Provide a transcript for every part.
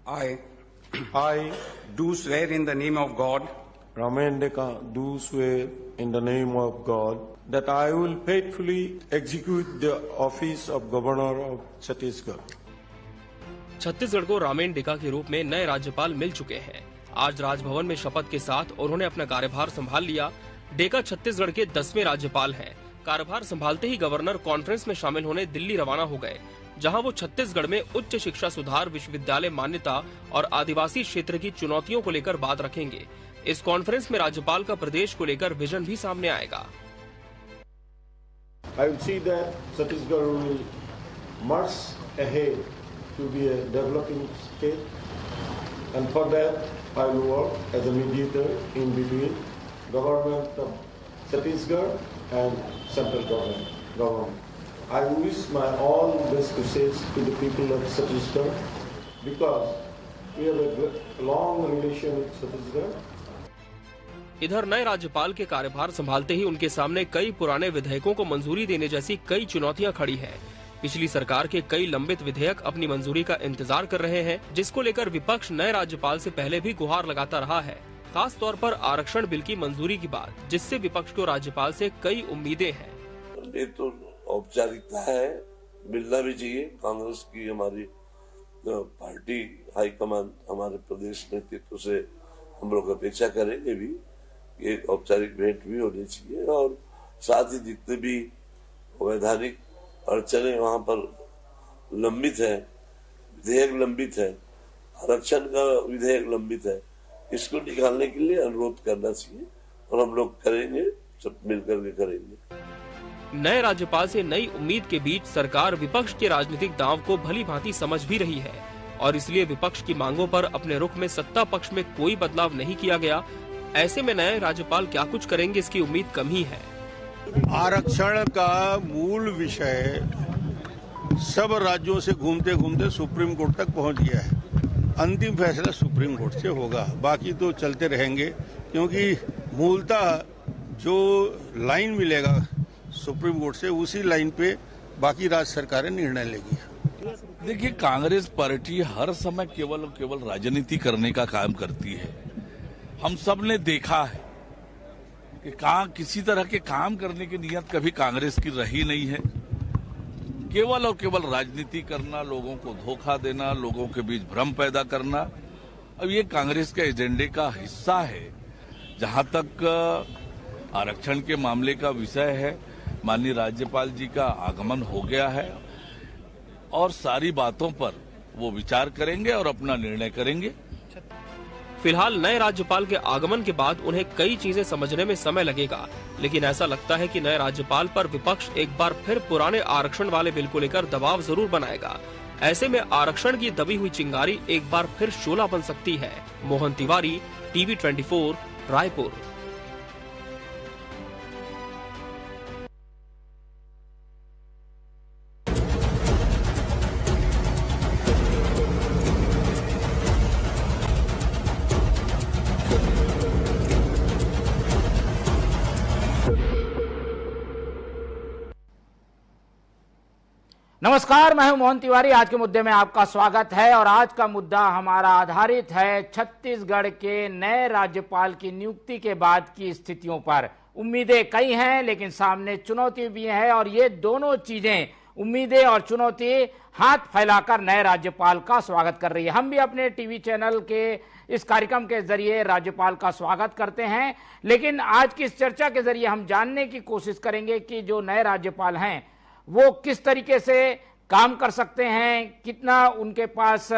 I I, do swear in the name of God Ramen Deka, do swear in the name of God that I will faithfully execute the office of Governor of Chhattisgarh. Chhattisgarh को ramen Deka के रूप में नए राज्यपाल मिल चुके हैं। आज राजभवन में शपथ के साथ उन्होंने अपना कार्यभार संभाल लिया। डेका छत्तीसगढ़ के 10वें राज्यपाल हैं। कार्यभार संभालते ही गवर्नर कॉन्फ्रेंस में शामिल होने दिल्ली रवाना हो गए, जहां वो छत्तीसगढ़ में उच्च शिक्षा सुधार, विश्वविद्यालय मान्यता और आदिवासी क्षेत्र की चुनौतियों को लेकर बात रखेंगे। इस कॉन्फ्रेंस में राज्यपाल का प्रदेश को लेकर विजन भी सामने आएगा। I will see that Chhattisgarh will march ahead to be a developing state, and for that I will work as a mediator in between government of Chhattisgarh and central government. I wish my all best wishes to the people of Chhattisgarh because we have a long relation with Chhattisgarh. इधर नए राज्यपाल के कार्यभार संभालते ही उनके सामने कई पुराने विधेयकों को मंजूरी देने जैसी कई चुनौतियां खड़ी हैं। पिछली सरकार के कई लंबित विधेयक अपनी मंजूरी का इंतजार कर रहे हैं, जिसको लेकर विपक्ष नए राज्यपाल से पहले भी गुहार लगाता रहा है। खास तौर पर आरक्षण बिल की मंजूरी की बात, जिससे विपक्ष को राज्यपाल से कई उम्मीदें हैं। ये तो औपचारिकता है, मिलना भी चाहिए। कांग्रेस की हमारी पार्टी हाईकमान हमारे प्रदेश नेतृत्व से हम लोग अपेक्षा करेंगे भी, एक औपचारिक भेंट भी होनी चाहिए और साथ ही जितने भी वैधानिक अड़चने वहां पर लंबित है, विधेयक लंबित है, आरक्षण का विधेयक लंबित है, इसको निकालने के लिए अनुरोध करना चाहिए और हम लोग करेंगे, सब मिलकर के करेंगे। नए राज्यपाल से नई उम्मीद के बीच सरकार विपक्ष के राजनीतिक दांव को भली भांति समझ भी रही है और इसलिए विपक्ष की मांगों पर अपने रुख में सत्ता पक्ष में कोई बदलाव नहीं किया गया। ऐसे में नए राज्यपाल क्या कुछ करेंगे, इसकी उम्मीद कम ही है। आरक्षण का मूल विषय सब राज्यों से घूमते घूमते सुप्रीम कोर्ट तक पहुंच गया है। अंतिम फैसला सुप्रीम कोर्ट से होगा, बाकी तो चलते रहेंगे, क्योंकि मूलतः जो लाइन मिलेगा सुप्रीम कोर्ट से, उसी लाइन पे बाकी राज्य सरकारें निर्णय लेगी। देखिए, कांग्रेस पार्टी हर समय केवल राजनीति करने का काम करती है। हम सब ने देखा है कि किसी तरह के काम करने की नियत कभी कांग्रेस की रही नहीं है। केवल और केवल राजनीति करना, लोगों को धोखा देना, लोगों के बीच भ्रम पैदा करना, अब ये कांग्रेस के एजेंडे का हिस्सा है। जहां तक आरक्षण के मामले का विषय है, माननीय राज्यपाल जी का आगमन हो गया है और सारी बातों पर वो विचार करेंगे और अपना निर्णय करेंगे। फिलहाल नए राज्यपाल के आगमन के बाद उन्हें कई चीजें समझने में समय लगेगा, लेकिन ऐसा लगता है कि नए राज्यपाल पर विपक्ष एक बार फिर पुराने आरक्षण वाले बिल को लेकर दबाव जरूर बनाएगा। ऐसे में आरक्षण की दबी हुई चिंगारी एक बार फिर शोला बन सकती है। मोहन तिवारी, टीवी 24, रायपुर। नमस्कार, मैं हूं मोहन तिवारी। आज के मुद्दे में आपका स्वागत है और आज का मुद्दा हमारा आधारित है छत्तीसगढ़ के नए राज्यपाल की नियुक्ति के बाद की स्थितियों पर। उम्मीदें कई हैं, लेकिन सामने चुनौती भी है और ये दोनों चीजें, उम्मीदें और चुनौती, हाथ फैलाकर नए राज्यपाल का स्वागत कर रही है। हम भी अपने टीवी चैनल के इस कार्यक्रम के जरिए राज्यपाल का स्वागत करते हैं, लेकिन आज की इस चर्चा के जरिए हम जानने की कोशिश करेंगे कि जो नए राज्यपाल हैं वो किस तरीके से काम कर सकते हैं, कितना उनके पास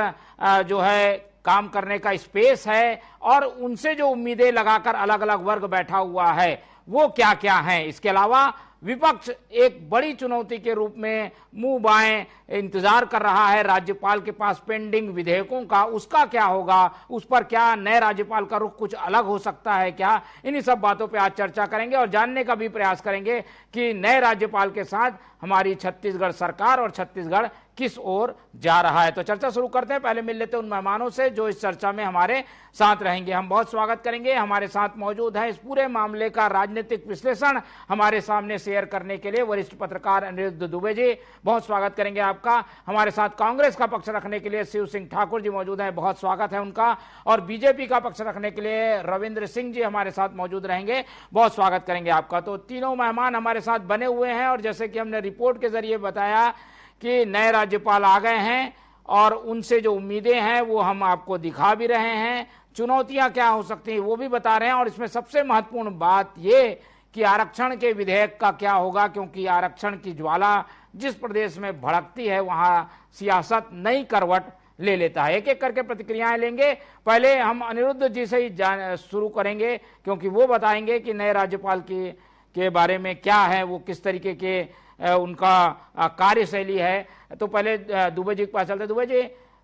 जो है काम करने का स्पेस है और उनसे जो उम्मीदें लगाकर अलग अलग वर्ग बैठा हुआ है वो क्या क्या हैं। इसके अलावा विपक्ष एक बड़ी चुनौती के रूप में मुंह बाएं इंतजार कर रहा है राज्यपाल के पास पेंडिंग विधेयकों का, उसका क्या होगा, उस पर क्या नए राज्यपाल का रुख कुछ अलग हो सकता है क्या। इन्हीं सब बातों पे आज चर्चा करेंगे और जानने का भी प्रयास करेंगे कि नए राज्यपाल के साथ हमारी छत्तीसगढ़ सरकार और छत्तीसगढ़ किस ओर जा रहा है। तो चर्चा शुरू करते हैं। पहले मिल लेते हैं उन मेहमानों से जो इस चर्चा में हमारे साथ रहेंगे। हम बहुत स्वागत करेंगे। हमारे साथ मौजूद है इस पूरे मामले का राजनीतिक विश्लेषण हमारे सामने शेयर करने के लिए वरिष्ठ पत्रकार अनिरुद्ध दुबे जी, बहुत स्वागत करेंगे आपका। हमारे साथ कांग्रेस का पक्ष रखने के लिए शिव सिंह ठाकुर जी मौजूद हैं, बहुत स्वागत है उनका। और बीजेपी का पक्ष रखने के लिए रविंद्र सिंह जी हमारे साथ मौजूद रहेंगे, बहुत स्वागत करेंगे आपका। तो तीनों मेहमान हमारे साथ बने हुए हैं और जैसे कि हमने रिपोर्ट के जरिए बताया कि नए राज्यपाल आ गए हैं और उनसे जो उम्मीदें हैं वो हम आपको दिखा भी रहे हैं, चुनौतियां क्या हो सकती हैं वो भी बता रहे हैं। और इसमें सबसे महत्वपूर्ण बात ये कि आरक्षण के विधेयक का क्या होगा, क्योंकि आरक्षण की ज्वाला जिस प्रदेश में भड़कती है वहां सियासत नई करवट ले लेता है। एक एक करके प्रतिक्रियाएं लेंगे। पहले हम अनिरुद्ध जी से ही शुरू करेंगे क्योंकि वो बताएंगे कि नए राज्यपाल के बारे में क्या है, वो किस तरीके के उनका कार्यशैली है। तो पहले दुबे जी के पास चलते। दुबे जी,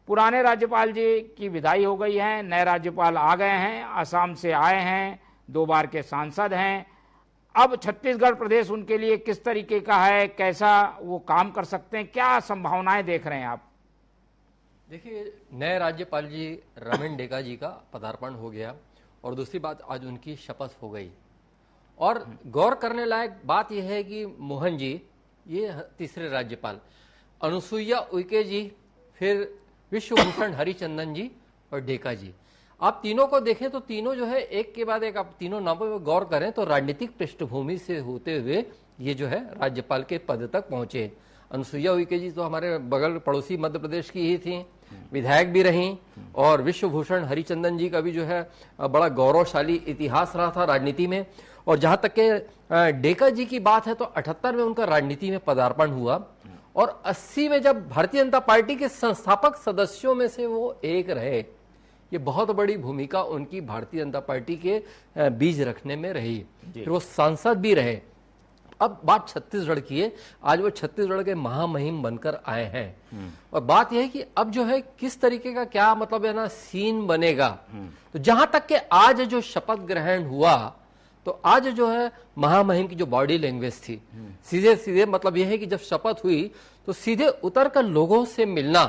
पुराने राज्यपाल जी की विदाई हो गई है, नए राज्यपाल आ गए हैं, आसाम से आए हैं, 2 बार के सांसद हैं। अब छत्तीसगढ़ प्रदेश उनके लिए किस तरीके का है, कैसा वो काम कर सकते हैं, क्या संभावनाएं देख रहे हैं आप? देखिए, नए राज्यपाल जी रामेन डेका जी का पदार्पण हो गया और दूसरी बात आज उनकी शपथ हो गई। और गौर करने लायक बात यह है कि मोहन जी ये तीसरे राज्यपाल, अनुसुईया उइके जी, फिर विश्वभूषण हरिचंदन जी और डेका जी, आप तीनों को देखें तो तीनों जो है एक के बाद एक, आप तीनों नामों पर गौर करें तो राजनीतिक पृष्ठभूमि से होते हुए ये जो है राज्यपाल के पद तक पहुंचे। अनुसुईया उइके जी तो हमारे बगल पड़ोसी मध्य प्रदेश की ही थी, विधायक भी रहीं, और विश्वभूषण हरिचंदन जी का भी जो है बड़ा गौरवशाली इतिहास रहा था राजनीति में। और जहां तक के डेका जी की बात है तो 78 में उनका राजनीति में पदार्पण हुआ और 80 में जब भारतीय जनता पार्टी के संस्थापक सदस्यों में से वो एक रहे। ये बहुत बड़ी भूमिका उनकी भारतीय जनता पार्टी के बीज रखने में रही। फिर वो सांसद भी रहे। अब बात छत्तीसगढ़ की है, आज वो छत्तीसगढ़ के महामहिम बनकर आए हैं और बात यह है कि अब जो है किस तरीके का क्या मतलब है ना सीन बनेगा। तो जहां तक के आज जो शपथ ग्रहण हुआ तो आज जो है महामहिम की जो बॉडी लैंग्वेज थी, सीधे सीधे मतलब यह है कि जब शपथ हुई तो सीधे उतर कर लोगों से मिलना।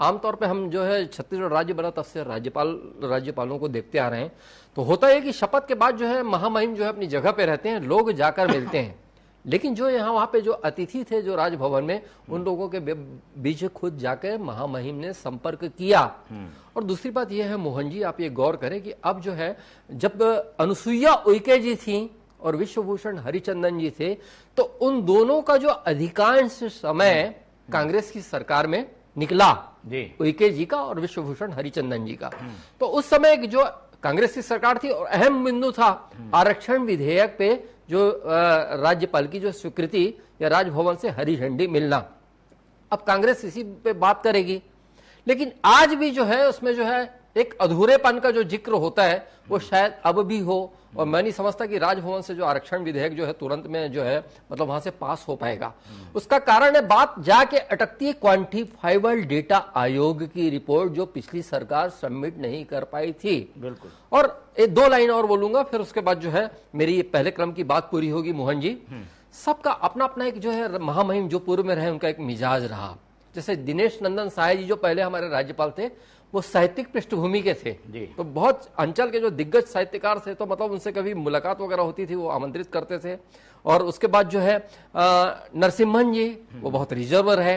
आमतौर पे हम जो है छत्तीसगढ़ राज्य बना तब से राज्यपालों को देखते आ रहे हैं, तो होता है कि शपथ के बाद जो है महामहिम जो है अपनी जगह पे रहते हैं, लोग जाकर मिलते हैं। लेकिन जो यहाँ वहां पे जो अतिथि थे जो राजभवन में, उन लोगों के बीच खुद जाकर महामहिम ने संपर्क किया। और दूसरी बात यह है मोहन जी, आप ये गौर करें कि अब जो है जब अनुसुईया उइके जी थी और विश्वभूषण हरिचंदन जी थे तो उन दोनों का जो अधिकांश समय कांग्रेस की सरकार में निकला, उइके जी का और विश्वभूषण हरिचंदन जी का। तो उस समय जो कांग्रेस की सरकार थी और अहम बिंदु था आरक्षण विधेयक पे जो राज्यपाल की जो स्वीकृति या राजभवन से हरी झंडी मिलना। अब कांग्रेस इसी पे बात करेगी, लेकिन आज भी जो है उसमें जो है एक अधूरेपन का जो जिक्र होता है वो शायद अब भी हो। और मैं नहीं समझता कि राजभवन से जो आरक्षण विधेयक जो है तुरंत में जो है मतलब वहां से पास हो पाएगा। उसका कारण है बात जाके अटकती है क्वांटिफाइबल डेटा आयोग की रिपोर्ट जो पिछली सरकार सबमिट नहीं कर पाई थी। बिल्कुल। और 2 लाइन और बोलूंगा फिर उसके बाद जो है मेरी ये पहले क्रम की बात पूरी होगी। मोहन जी, सबका अपना अपना एक जो है महामहिम जो पूर्व में रहे उनका एक मिजाज रहा। जैसे दिनेश नंदन साय जी जो पहले हमारे राज्यपाल थे वो साहित्यिक पृष्ठभूमि के थे, तो बहुत अंचल के जो दिग्गज साहित्यकार थे तो मतलब उनसे कभी मुलाकात वगैरह होती थी, वो आमंत्रित करते थे। और उसके बाद जो है नरसिम्हन जी वो बहुत रिजर्वर है।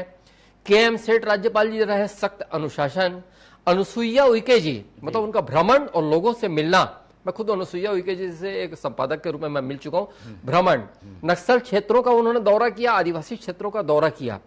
KM सेठ राज्यपाल जी रहे सख्त अनुशासन। अनुसुईया उइके जी मतलब उनका भ्रमण और लोगों से मिलना। मैं खुद अनुसुईया उइके जी से एक संपादक के रूप में मैं मिल चुका हूं। भ्रमण, नक्सल क्षेत्रों का उन्होंने दौरा किया, आदिवासी क्षेत्रों का दौरा किया।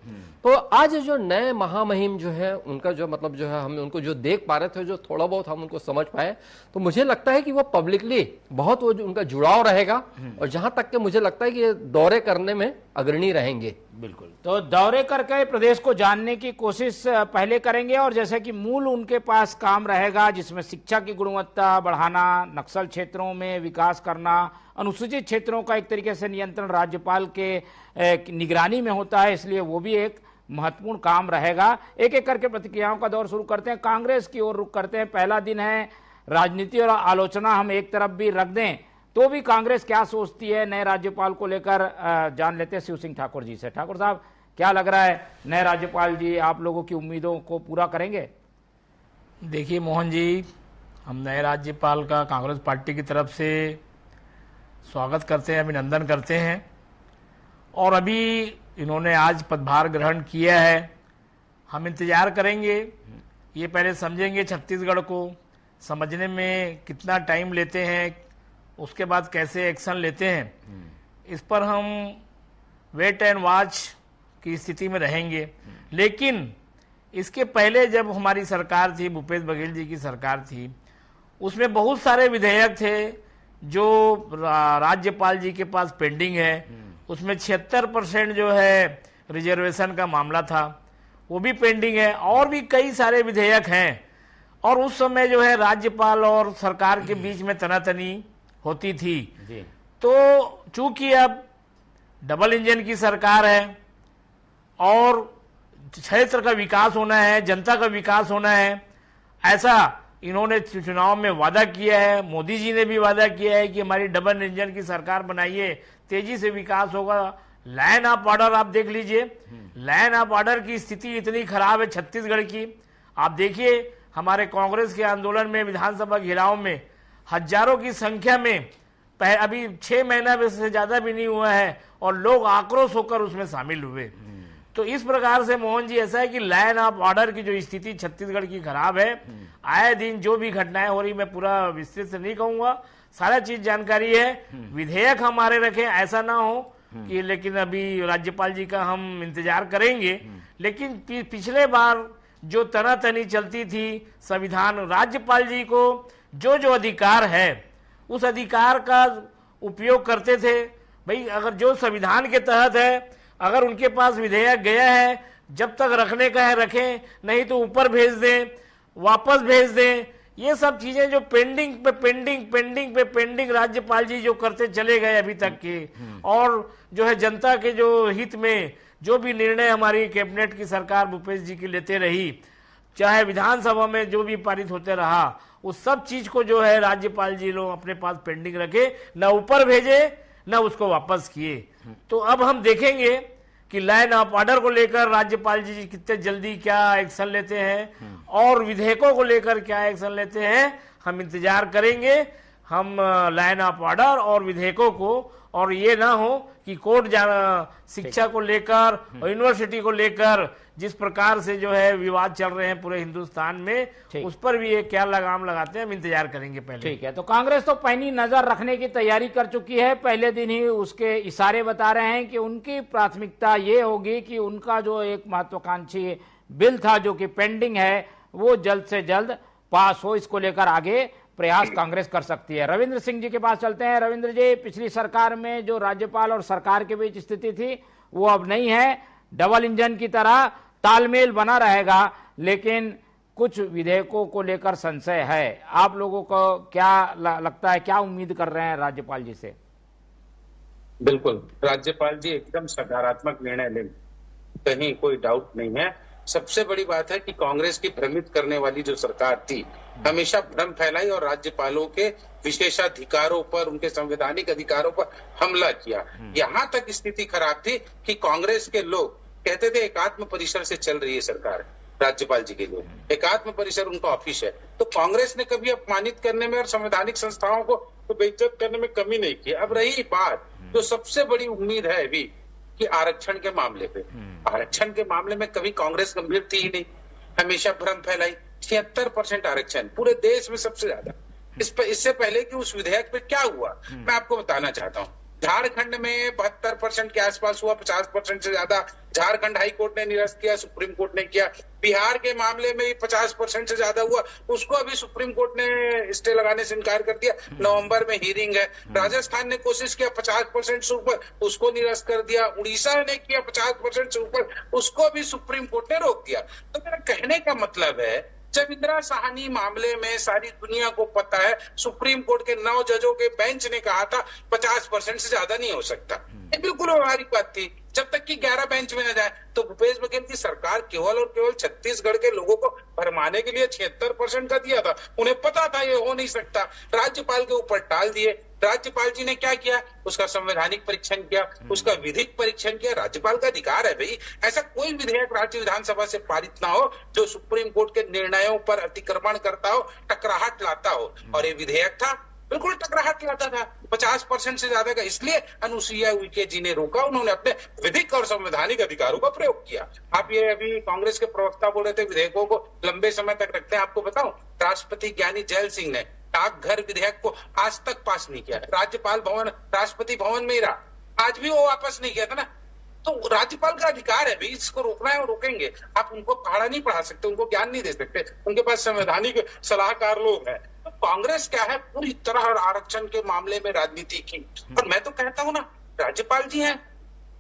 तो आज जो नए महामहिम जो है उनका जो मतलब जो है हम उनको जो देख पा रहे थे, जो थोड़ा बहुत हम उनको समझ पाए, तो मुझे लगता है कि वो पब्लिकली बहुत वो उनका जुड़ाव रहेगा और जहां तक के मुझे लगता है कि ये दौरे करने में अग्रणी रहेंगे। बिल्कुल। तो दौरे करके प्रदेश को जानने की कोशिश पहले करेंगे और जैसे कि मूल उनके पास काम रहेगा जिसमें शिक्षा की गुणवत्ता बढ़ाना, नक्सल क्षेत्रों में विकास करना, अनुसूचित क्षेत्रों का एक तरीके से नियंत्रण राज्यपाल के निगरानी में होता है, इसलिए वो भी एक महत्वपूर्ण काम रहेगा। एक एक करके प्रतिक्रियाओं का दौर शुरू करते हैं। कांग्रेस की ओर रुख करते हैं। पहला दिन है, राजनीति और आलोचना हम एक तरफ भी रख दें तो भी कांग्रेस क्या सोचती है नए राज्यपाल को लेकर जान लेते हैं शिव सिंह ठाकुर जी से। ठाकुर साहब, क्या लग रहा है नए राज्यपाल जी आप लोगों की उम्मीदों को पूरा करेंगे? देखिए मोहन जी, हम नए राज्यपाल का कांग्रेस पार्टी की तरफ से स्वागत करते हैं, अभिनंदन करते हैं। और अभी इन्होंने आज पदभार ग्रहण किया है, हम इंतजार करेंगे। ये पहले समझेंगे छत्तीसगढ़ को, समझने में कितना टाइम लेते हैं, उसके बाद कैसे एक्शन लेते हैं, इस पर हम वेट एंड वॉच की स्थिति में रहेंगे। लेकिन इसके पहले जब हमारी सरकार थी, भूपेश बघेल जी की सरकार थी, उसमें बहुत सारे विधेयक थे जो राज्यपाल जी के पास पेंडिंग है। उसमें 76% जो है रिजर्वेशन का मामला था, वो भी पेंडिंग है, और भी कई सारे विधेयक हैं। और उस समय जो है राज्यपाल और सरकार के बीच में तनातनी होती थी जी। तो चूंकि अब डबल इंजन की सरकार है और क्षेत्र का विकास होना है, जनता का विकास होना है, ऐसा इन्होंने चुनाव में वादा किया है। मोदी जी ने भी वादा किया है कि हमारी डबल इंजन की सरकार बनाइए, तेजी से विकास होगा। लाइन ऑफ ऑर्डर आप देख लीजिए, लाइन ऑफ ऑर्डर की स्थिति इतनी खराब है छत्तीसगढ़ की। आप देखिए हमारे कांग्रेस के आंदोलन में, विधानसभा घेराव में हजारों की संख्या में, अभी 6 महीना से ज्यादा भी नहीं हुआ है, और लोग आक्रोश होकर उसमें शामिल हुए। तो इस प्रकार से मोहन जी ऐसा है कि लाइन ऑफ ऑर्डर की जो स्थिति छत्तीसगढ़ की खराब है। आए दिन जो भी घटनाएं हो रही, मैं पूरा विस्तृत से नहीं कहूंगा, सारा चीज जानकारी है। विधेयक हमारे रखे, ऐसा ना हो कि, लेकिन अभी राज्यपाल जी का हम इंतजार करेंगे। लेकिन पिछले बार जो तनातनी चलती थी, संविधान राज्यपाल जी को जो जो अधिकार है उस अधिकार का उपयोग करते थे। भाई अगर जो संविधान के तहत है, अगर उनके पास विधेयक गया है, जब तक रखने का है रखें, नहीं तो ऊपर भेज दें, वापस भेज दें। ये सब चीजें जो पेंडिंग पे पेंडिंग राज्यपाल जी जो करते चले गए अभी तक के, और जो है जनता के जो हित में जो भी निर्णय हमारी कैबिनेट की सरकार भूपेश जी की लेते रही, चाहे विधानसभा में जो भी पारित होते रहा, उस सब चीज को जो है राज्यपाल जी लोग अपने पास पेंडिंग रखे, न ऊपर भेजे न उसको वापस किए। तो अब हम देखेंगे कि लाइन ऑफ ऑर्डर को लेकर राज्यपाल जी कितने जल्दी क्या एक्शन लेते हैं, और विधेयकों को लेकर क्या एक्शन लेते हैं। हम इंतजार करेंगे, हम लाइन ऑफ ऑर्डर और विधेयकों को, और ये ना हो कि कोर्ट जाना, शिक्षा को लेकर और यूनिवर्सिटी को लेकर जिस प्रकार से जो है विवाद चल रहे हैं पूरे हिंदुस्तान में, उस पर भी ये क्या लगाम लगाते हैं, हम इंतजार करेंगे पहले। ठीक है, तो कांग्रेस तो पैनी नजर रखने की तैयारी कर चुकी है। पहले दिन ही उसके इशारे बता रहे हैं कि उनकी प्राथमिकता ये होगी कि उनका जो एक महत्वाकांक्षी बिल था जो कि पेंडिंग है, वो जल्द से जल्द पास हो। इसको लेकर आगे प्रयास कांग्रेस कर सकती है। रविंद्र सिंह जी के पास चलते हैं। रविंद्र जी, पिछली सरकार में जो राज्यपाल और सरकार के बीच स्थिति थी वो अब नहीं है, डबल इंजन की तरह तालमेल बना रहेगा, लेकिन कुछ विधेयकों को लेकर संशय है। आप लोगों को क्या लगता है, क्या उम्मीद कर रहे हैं राज्यपाल जी से? बिल्कुल, राज्यपाल जी एकदम सकारात्मक निर्णय लें, कहीं कोई डाउट नहीं है। सबसे बड़ी बात है कि कांग्रेस की भ्रमित करने वाली जो सरकार थी, हमेशा भ्रम फैलाई और राज्यपालों के विशेषाधिकारों पर, उनके संवैधानिक अधिकारों पर हमला किया। यहाँ तक स्थिति खराब थी कि कांग्रेस के लोग कहते थे एकात्म परिसर से चल रही है सरकार, राज्यपाल जी के लिए एकात्म परिसर उनका ऑफिस है। तो कांग्रेस ने कभी अपमानित करने में और संवैधानिक संस्थाओं को तो बेइज्जत करने में कमी नहीं की। अब रही बात जो सबसे बड़ी उम्मीद है अभी कि आरक्षण के मामले पे, आरक्षण के मामले में कभी कांग्रेस गंभीर थी ही नहीं, हमेशा भ्रम फैलाई। 76% आरक्षण पूरे देश में सबसे ज्यादा। इससे पहले कि उस विधेयक पे क्या हुआ मैं आपको बताना चाहता हूँ। झारखंड में 72% के आसपास हुआ, 50% से ज्यादा झारखंड हाई कोर्ट ने निरस्त किया, सुप्रीम कोर्ट ने किया। बिहार के मामले में 50% से ज्यादा हुआ, उसको अभी सुप्रीम कोर्ट ने स्टे लगाने से इनकार कर दिया। नवंबर में हियरिंग है। राजस्थान ने कोशिश किया 50% से ऊपर, उसको निरस्त कर दिया। उड़ीसा ने किया 50% से ऊपर, उसको भी सुप्रीम कोर्ट ने रोक दिया। तो मेरा कहने का मतलब है, जब इंदिरा साहनी मामले में सारी दुनिया को पता है, सुप्रीम कोर्ट के 9 जजों के बेंच ने कहा था 50% से ज्यादा नहीं हो सकता, ये बिल्कुल व्यवहारिक बात थी। जब तक कि 11 बेंच में न जाए, तो भूपेश बघेल की सरकार केवल और केवल छत्तीसगढ़ के लोगों को भरमाने के लिए 76% का दिया था। उन्हें पता था ये हो नहीं सकता, राज्यपाल के ऊपर टाल दिए। राज्यपाल जी ने क्या किया, उसका संवैधानिक परीक्षण किया, उसका विधिक परीक्षण किया। राज्यपाल का अधिकार है भाई, ऐसा कोई विधेयक राज्य विधानसभा से पारित ना हो जो सुप्रीम कोर्ट के निर्णयों पर अतिक्रमण करता हो, टकराहट लाता हो। और ये विधेयक था, बिल्कुल टकराहट लाता था, 50% से ज्यादा का। इसलिए अनुसुईया उइके जी ने रोका, उन्होंने अपने विधिक और संवैधानिक अधिकारों का प्रयोग किया। आप ये अभी कांग्रेस के प्रवक्ता बोल रहे थे विधेयकों को लंबे समय तक रखते हैं। आपको बताऊं, राष्ट्रपति ज्ञानी जैल सिंह ने डाकघर विधेयक को आज तक पास नहीं किया। राज्यपाल भवन, राष्ट्रपति भवन में ही रहा, आज भी वो वापस नहीं किया था ना। तो राज्यपाल का अधिकार है भाई, इसको रोकना है और रोकेंगे। आप उनको पढ़ा नहीं पढ़ा सकते, उनको ज्ञान नहीं दे सकते, उनके पास संवैधानिक सलाहकार लोग हैं। तो कांग्रेस क्या है, पूरी तरह आरक्षण के मामले में राजनीति की। और मैं तो कहता हूं ना, राज्यपाल जी हैं,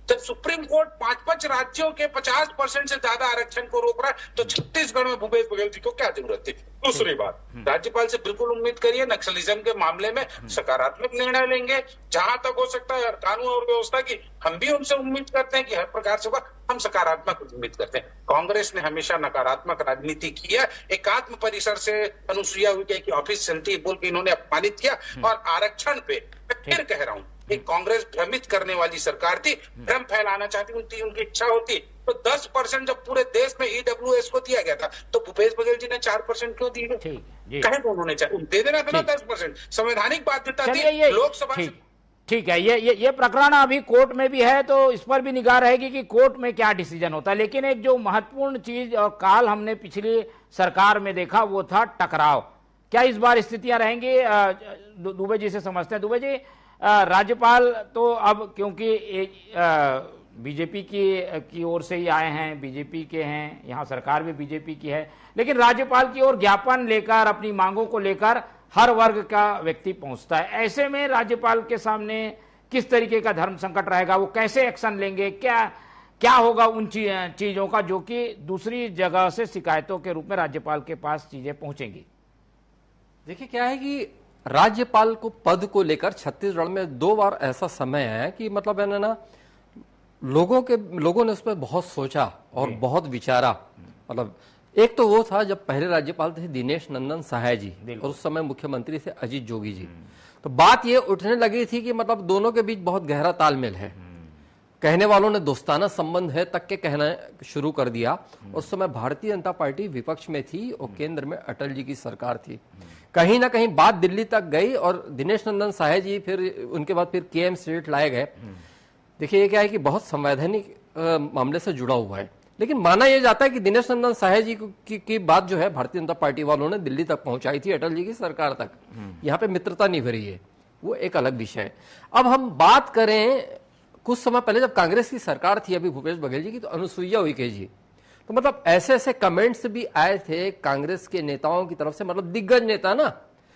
जब सुप्रीम कोर्ट 5-5 राज्यों के 50% से ज्यादा आरक्षण को रोक रहा है, तो छत्तीसगढ़ में भूपेश बघेल जी को क्या जरूरत थी। दूसरी बात, राज्यपाल से बिल्कुल उम्मीद करिए नक्सलिज्म के मामले में सकारात्मक निर्णय लेंगे। जहां तक हो सकता है कानून और व्यवस्था की, हम भी उनसे उम्मीद करते हैं कि हर प्रकार से हम सकारात्मक उम्मीद करते हैं। कांग्रेस ने हमेशा नकारात्मक राजनीति की है। एकात्म परिसर से अनुसुईया उइके की ऑफिस चलती बोल के इन्होंने अपमानित किया। और आरक्षण पे फिर कह रहा हूं, एक कांग्रेस भ्रमित करने वाली सरकार थी, भ्रम फैलाना चाहती थी, उनकी इच्छा होती तो 10% जब पूरे देश में ईडब्ल्यूएस को दिया गया था, तो भूपेश बघेल जी ने 4% क्यों दी? कहे तो उन्होंने दे देना था ना 10%, संवैधानिक बाध्यता थी लोकसभा से। ठीक है, ये प्रकरण अभी कोर्ट में भी है, तो इस पर भी निगाह रहेगी कि कोर्ट में क्या डिसीजन होता है। लेकिन एक जो महत्वपूर्ण चीज और काल हमने पिछली सरकार में देखा वो था टकराव। क्या इस बार स्थितियां रहेंगी? दुबे जी से समझते हैं। दुबे जी, राज्यपाल तो अब क्योंकि बीजेपी की ओर से ही आए हैं, बीजेपी के हैं, यहाँ सरकार भी बीजेपी की है, लेकिन राज्यपाल की ओर ज्ञापन लेकर, अपनी मांगों को लेकर हर वर्ग का व्यक्ति पहुंचता है। ऐसे में राज्यपाल के सामने किस तरीके का धर्म संकट रहेगा? वो कैसे एक्शन लेंगे? क्या होगा उन चीजों का जो कि दूसरी जगह से शिकायतों के रूप में राज्यपाल के पास चीजें पहुंचेंगी? देखिए, क्या है कि राज्यपाल को पद को लेकर छत्तीसगढ़ में 2 बार ऐसा समय है कि मतलब है ना, लोगों ने उस पर बहुत सोचा और बहुत विचारा। मतलब एक तो वो था जब पहले राज्यपाल थे दिनेश नंदन सहाय जी, और उस समय मुख्यमंत्री थे अजीत जोगी जी। तो बात ये उठने लगी थी कि मतलब दोनों के बीच बहुत गहरा तालमेल है। कहने वालों ने दोस्ताना संबंध है तक के कहना शुरू कर दिया। उस समय भारतीय जनता पार्टी विपक्ष में थी और केंद्र में अटल जी की सरकार थी। कहीं ना कहीं बात दिल्ली तक गई और दिनेश नंदन सहाय जी फिर उनके बाद फिर केएम स्ट्रीट लाए गए। देखिए, ये क्या है कि बहुत संवैधानिक मामले से जुड़ा हुआ है, लेकिन माना यह जाता है कि दिनेश नंदन सहाय जी की बात जो है भारतीय जनता पार्टी वालों ने दिल्ली तक पहुंचाई थी, अटल जी की सरकार तक। यहाँ पे मित्रता निभरी है, वो एक अलग विषय है। अब हम बात करें कुछ समय पहले जब कांग्रेस की सरकार थी अभी भूपेश बघेल जी की, तो अनुसुईया उइके जी, तो मतलब ऐसे ऐसे कमेंट्स भी आए थे कांग्रेस के नेताओं की तरफ से, मतलब दिग्गज नेता ना,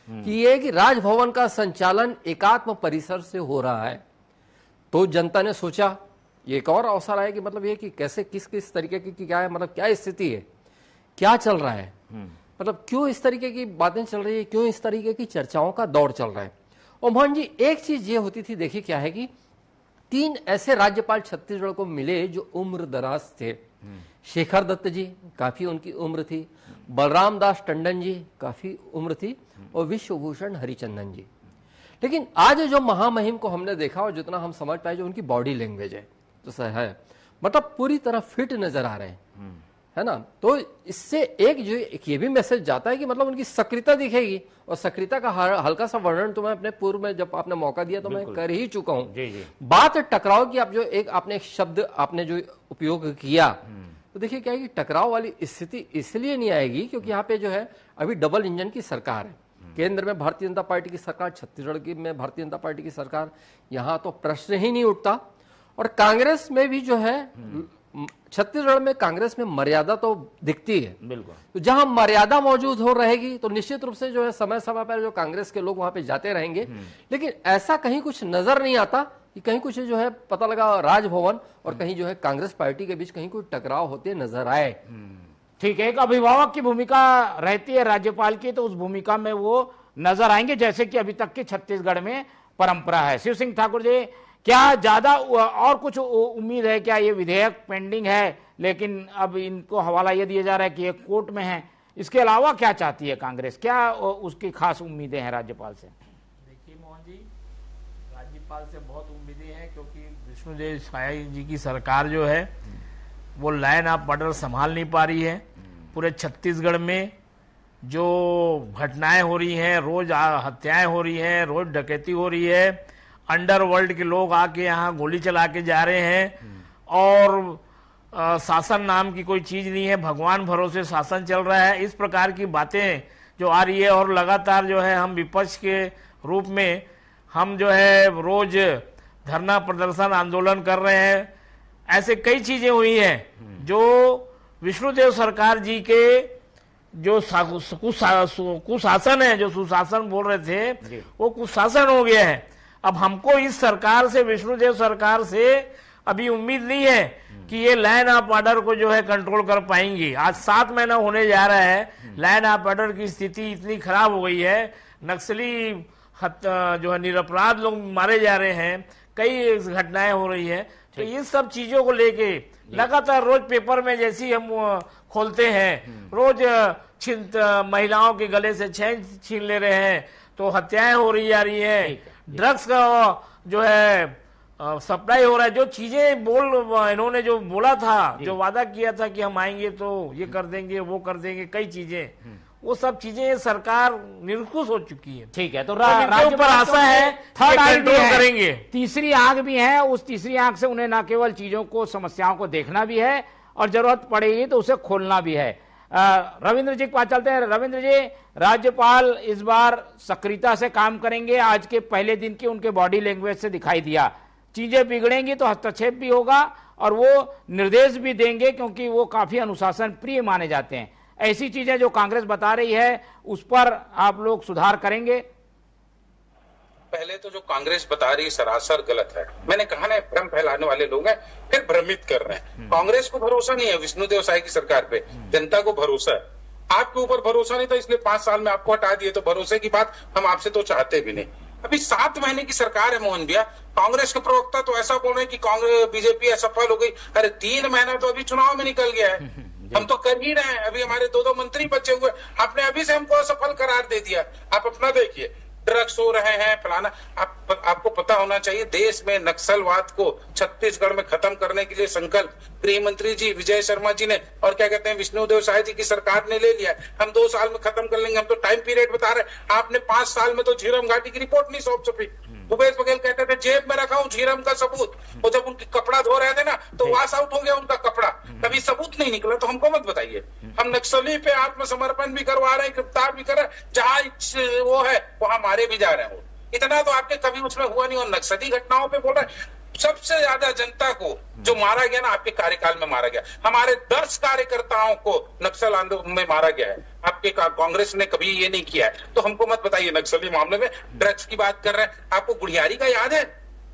कि ये कि राजभवन का संचालन एकात्म परिसर से हो रहा है। तो जनता ने सोचा, ये एक और अवसर आया कि मतलब ये कि कैसे किस तरीके की क्या है, मतलब क्या स्थिति है, क्या चल रहा है, मतलब क्यों इस तरीके की बातें चल रही है, क्यों इस तरीके की चर्चाओं का दौर चल रहा है। और मोहन जी, एक चीज ये होती थी, देखिए क्या है कि 3 ऐसे राज्यपाल छत्तीसगढ़ को मिले जो उम्र दराज थे। शेखर दत्त जी, काफी उनकी उम्र थी, बलराम दास टंडन जी, काफी उम्र थी, और विश्वभूषण हरिचंदन जी। लेकिन आज जो महामहिम को हमने देखा और जितना हम समझ पाए, जो उनकी बॉडी लैंग्वेज है तो है, मतलब पूरी तरह फिट नजर आ रहे हैं, है ना। तो इससे एक जो ये भी मैसेज जाता है कि मतलब उनकी सक्रियता दिखेगी। और सक्रियता का हल्का सा वर्णन तो मैं अपने पूर्व में जब आपने मौका दिया तो मैं कर ही चुका हूं। बात टकराव की, आप जो आपने एक शब्द आपने जो उपयोग किया, तो देखिए क्या है कि टकराव वाली स्थिति इसलिए नहीं आएगी क्योंकि यहाँ पे जो है अभी डबल इंजन की सरकार है। केंद्र में भारतीय जनता पार्टी की सरकार, छत्तीसगढ़ की में भारतीय जनता पार्टी की सरकार, यहाँ तो प्रश्न ही नहीं उठता। और कांग्रेस में भी जो है, छत्तीसगढ़ में कांग्रेस में मर्यादा तो दिखती है, बिल्कुल। तो जहां मर्यादा मौजूद हो रहेगी तो निश्चित रूप से जो है समय समय पर जो कांग्रेस के लोग वहां पे जाते रहेंगे। लेकिन ऐसा कहीं कुछ नजर नहीं आता कि कहीं कुछ जो है पता लगा राजभवन और कहीं जो है कांग्रेस पार्टी के बीच कहीं कोई टकराव होते नजर आए। ठीक है, एक अभिभावक की भूमिका रहती है राज्यपाल की, तो उस भूमिका में वो नजर आएंगे जैसे कि अभी तक की छत्तीसगढ़ में परंपरा है। शिव सिंह ठाकुर जी, क्या ज्यादा और कुछ उम्मीद है? क्या ये विधेयक पेंडिंग है लेकिन अब इनको हवाला ये दिया जा रहा है कि ये कोर्ट में है, इसके अलावा क्या चाहती है कांग्रेस? क्या उसकी खास उम्मीदें हैं राज्यपाल से? देखिए मोहन जी, राज्यपाल से बहुत उम्मीदें हैं, क्योंकि विष्णुदेव साय जी की सरकार जो है वो लाइन ऑफ ऑर्डर संभाल नहीं पा रही है। पूरे छत्तीसगढ़ में जो घटनाएं हो रही हैं, रोज हत्याएं हो रही हैं, रोज डकैती हो रही है, अंडरवर्ल्ड के लोग आके यहाँ गोली चला के जा रहे हैं और शासन नाम की कोई चीज नहीं है, भगवान भरोसे शासन चल रहा है। इस प्रकार की बातें जो आ रही है और लगातार जो है हम विपक्ष के रूप में हम जो है रोज धरना प्रदर्शन आंदोलन कर रहे हैं। ऐसे कई चीजें हुई हैं जो विष्णुदेव सरकार जी के जो कुशासन है, जो सुशासन बोल रहे थे, वो कुशासन हो गया है। अब हमको इस सरकार से, विष्णुदेव सरकार से अभी उम्मीद नहीं है कि ये लाइन ऑफ ऑर्डर को जो है कंट्रोल कर पाएंगी। आज 7 महीना होने जा रहा है, लाइन ऑफ ऑर्डर की स्थिति इतनी खराब हो गई है, नक्सली जो है निरपराध लोग मारे जा रहे हैं, कई घटनाएं हो रही है। तो इन सब चीजों को लेके लगातार रोज पेपर में जैसी हम खोलते हैं, रोज महिलाओं के गले से चैन छीन ले रहे हैं, तो हत्याएं हो रही जा रही है, ड्रग्स का जो है सप्लाई हो रहा है। जो चीजें इन्होंने जो बोला था, जो वादा किया था कि हम आएंगे तो ये कर देंगे, वो कर देंगे, कई चीजें, वो सब चीजें सरकार निरंकुश हो चुकी है। ठीक है, तो राज्य पर आशा है, थर्ड कंट्रोल करेंगे। तीसरी आंख भी है, उस तीसरी आंख से उन्हें न केवल चीजों को, समस्याओं को देखना भी है और जरूरत पड़ेगी तो उसे खोलना भी है। रविंद्र जी के पास चलते हैं। रविंद्र जी, राज्यपाल इस बार सक्रियता से काम करेंगे, आज के पहले दिन की उनके बॉडी लैंग्वेज से दिखाई दिया। चीजें बिगड़ेंगी तो हस्तक्षेप भी होगा और वो निर्देश भी देंगे, क्योंकि वो काफी अनुशासन प्रिय माने जाते हैं। ऐसी चीजें जो कांग्रेस बता रही है, उस पर आप लोग सुधार करेंगे? पहले तो जो कांग्रेस बता रही है सरासर गलत है। मैंने कहा ना, भ्रम फैलाने वाले लोग हैं, फिर भ्रमित कर रहे हैं। कांग्रेस को भरोसा नहीं है विष्णुदेव साय की सरकार पे, जनता को भरोसा है। आपके ऊपर भरोसा नहीं था, इसलिए 5 साल में आपको हटा दिए, तो भरोसे की बात हम आपसे तो चाहते भी नहीं। अभी 7 महीने की सरकार है मोहन भैया। कांग्रेस के प्रवक्ता तो ऐसा बोल रहे हैं कि कांग्रेस बीजेपी असफल हो गई। अरे 3 महीना तो अभी चुनाव में निकल गया है, हम तो कर ही रहे हैं। अभी हमारे 2 मंत्री बचे हुए, आपने अभी से हमको असफल करार दे दिया। आप अपना देखिए, ड्रग्स हो रहे हैं, फलाना। आपको पता होना चाहिए, देश में नक्सलवाद को छत्तीसगढ़ में खत्म करने के लिए संकल्प गृह मंत्री जी विजय शर्मा जी ने और क्या कहते हैं विष्णुदेव साय जी की सरकार ने ले लिया। हम 2 साल में खत्म कर लेंगे, हम तो टाइम पीरियड बता रहे हैं। आपने 5 साल में तो झीरम घाटी की रिपोर्ट नहीं सौंप सकी। भूपेश बघेल कहते थे जेब में रखा हूं झीरम का सबूत, और जब उनकी कपड़ा धो रहे थे ना तो वॉश आउट हो गया उनका कपड़ा, कभी सबूत नहीं निकला। तो हमको मत बताइए, हम नक्सली पे आत्मसमर्पण भी करवा रहे हैं, गिरफ्तार भी कर रहे हैं, जहां वो है वहां मारे भी जा रहे हैं। इतना तो आपके कभी उसमें हुआ नहीं। और नक्सली घटनाओं पे बोल रहे हैं, सबसे ज्यादा जनता को जो मारा गया ना आपके कार्यकाल में मारा गया। हमारे 10 कार्यकर्ताओं को नक्सल आंदोलन में मारा गया है, आपके कांग्रेस ने कभी ये नहीं किया है। तो हमको मत बताइए नक्सली मामले में। ड्रग्स की बात कर रहे हैं, आपको गुड़ियारी का याद है?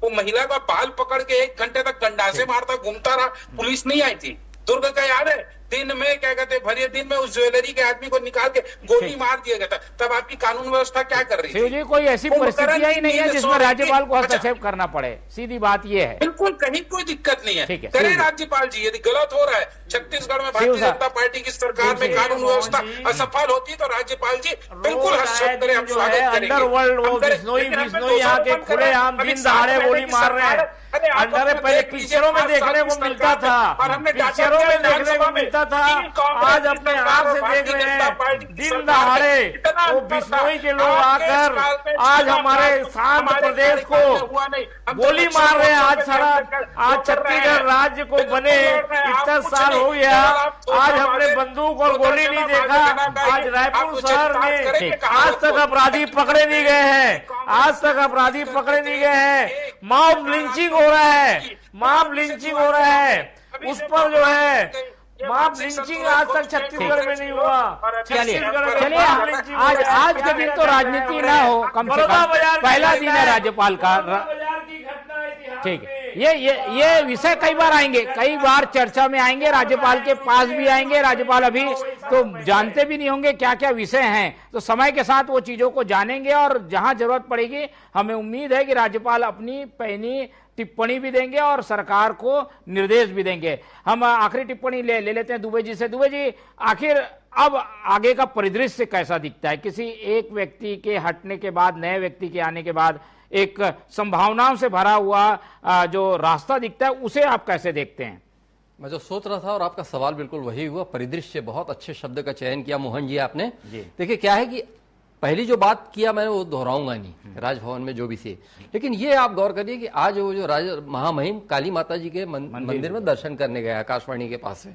वो महिला का बाल पकड़ के 1 घंटे तक गंडासे मारता घूमता रहा, पुलिस नहीं आई थी। दुर्ग का याद है? दिन में क्या कहते हैं, भरे दिन में उस ज्वेलरी के आदमी को निकाल के गोली मार दिया गया था। तब आपकी कानून व्यवस्था क्या कर रही थी? कोई ऐसी परिस्थितियां ही नहीं है जिसमें राज्यपाल को हस्तक्षेप करना पड़े, सीधी बात ये है। बिल्कुल, कहीं कोई दिक्कत नहीं है। करे राज्यपाल जी, यदि गलत हो रहा है छत्तीसगढ़ में भारतीय जनता पार्टी की सरकार में कानून व्यवस्था असफल होती है तो राज्यपाल जी बिल्कुल हस्तक्षेप करें, हम स्वागत करेंगे। अंडरवर्ल्ड वो बिश्नोई यहाँ के खुलेआम दिन दहाड़े गोली मार रहे हैं। अंडर पहले पिक्चरों में देखने को मिलता था, पिक्चरों में देखने को मिलता था, आज अपने आप से देख रहे हैं दिन दहाड़े वो बिश्नोई के लोग आकर आज हमारे शांत प्रदेश को गोली मार रहे हैं। आज छत्तीसगढ़ राज्य को बने इतना साल हो गया, आज हमने बंदूक और गोली नहीं देखा। आज रायपुर शहर में आज तक अपराधी पकड़े नहीं गए हैं, आज तक अपराधी पकड़े नहीं गए हैं। मॉब लिंचिंग हो रहा है, मॉब लिंचिंग हो रहा है, उस पर जो है मॉब लिंचिंग आज तक छत्तीसगढ़ में नहीं हुआ। चलिए आज के दिन तो राजनीति ना हो, कम से कम पहला दिन है राज्यपाल का। ठीक है, ये विषय कई बार आएंगे, कई बार चर्चा में आएंगे, राज्यपाल के पास भी आएंगे। राज्यपाल अभी तो जानते भी नहीं होंगे क्या क्या विषय हैं, तो समय के साथ वो चीजों को जानेंगे और जहां जरूरत पड़ेगी हमें उम्मीद है कि राज्यपाल अपनी पैनी टिप्पणी भी देंगे और सरकार को निर्देश भी देंगे। हम आखिरी टिप्पणी ले लेते हैं दुबे जी से। दुबे जी, आखिर अब आगे का परिदृश्य कैसा दिखता है? किसी एक व्यक्ति के हटने के बाद, नए व्यक्ति के आने के बाद एक संभावनाओं से भरा हुआ जो रास्ता दिखता है, उसे आप कैसे देखते हैं? मैं जो सोच रहा था और आपका सवाल बिल्कुल वही हुआ, परिदृश्य, बहुत अच्छे शब्द का चयन किया मोहन जी आपने। देखिए क्या है कि पहली जो बात किया मैंने वो दोहराऊंगा नहीं, राजभवन में जो भी थी, लेकिन ये आप गौर करिए कि आज वो जो महामहिम काली माता जी के मंदिर में दर्शन करने गया आकाशवाणी के पास से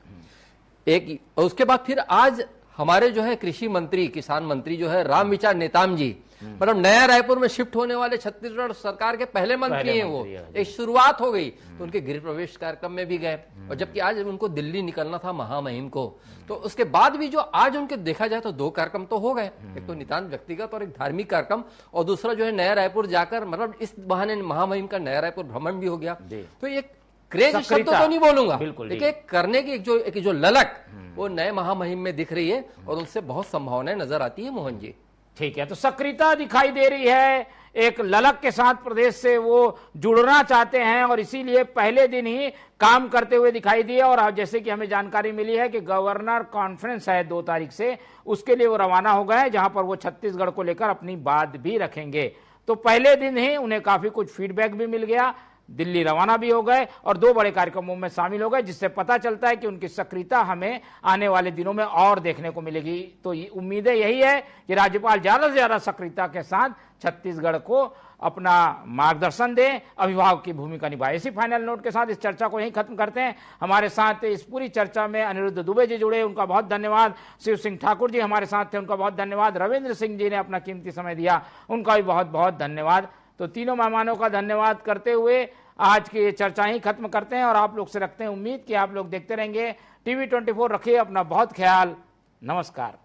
एक, और उसके बाद फिर आज हमारे जो है कृषि मंत्री, किसान मंत्री जो है रामविचार नेताम जी, मतलब नया रायपुर में शिफ्ट होने वाले छत्तीसगढ़ सरकार के पहले मंत्री हैं वो, एक शुरुआत हो गई, तो उनके गृह प्रवेश कार्यक्रम में भी गए, और जबकि आज उनको दिल्ली निकलना था महामहिम को, तो उसके बाद भी जो आज उनके देखा जाए तो 2 कार्यक्रम तो हो गए, एक तो नितांत व्यक्तिगत और एक धार्मिक कार्यक्रम, और दूसरा जो है नया रायपुर जाकर, मतलब इस बहाने महामहिम का नया रायपुर भ्रमण भी हो गया। तो एक क्रेज शब्द तो नहीं बोलूंगा, देखिए करने की एक जो ललक वो नए महामहिम में दिख रही है, और उनसे बहुत संभावनाएं नजर आती है मोहन जी। ठीक है, तो सक्रियता दिखाई दे रही है, एक ललक के साथ प्रदेश से वो जुड़ना चाहते हैं, और इसीलिए पहले दिन ही काम करते हुए दिखाई दिए। और जैसे कि हमें जानकारी मिली है कि गवर्नर कॉन्फ्रेंस है 2 तारीख से, उसके लिए वो रवाना हो गए, जहां पर वो छत्तीसगढ़ को लेकर अपनी बात भी रखेंगे। तो पहले दिन ही उन्हें काफी कुछ फीडबैक भी मिल गया, दिल्ली रवाना भी हो गए और 2 बड़े कार्यक्रमों में शामिल हो गए, जिससे पता चलता है कि उनकी सक्रियता हमें आने वाले दिनों में और देखने को मिलेगी। तो उम्मीदें यही है कि राज्यपाल ज्यादा से ज्यादा सक्रियता के साथ छत्तीसगढ़ को अपना मार्गदर्शन दें, अभिभावक की भूमिका निभाए। इसी फाइनल नोट के साथ इस चर्चा को यहीं खत्म करते हैं। हमारे साथ इस पूरी चर्चा में अनिरुद्ध दुबे जी जुड़े, उनका बहुत धन्यवाद। शिव सिंह ठाकुर जी हमारे साथ थे, उनका बहुत धन्यवाद। रविंद्र सिंह जी ने अपना कीमती समय दिया, उनका भी बहुत बहुत धन्यवाद। तो तीनों मेहमानों का धन्यवाद करते हुए आज की चर्चा ही खत्म करते हैं, और आप लोग से रखते हैं उम्मीद कि आप लोग देखते रहेंगे TV24। रखिए अपना बहुत ख्याल। नमस्कार।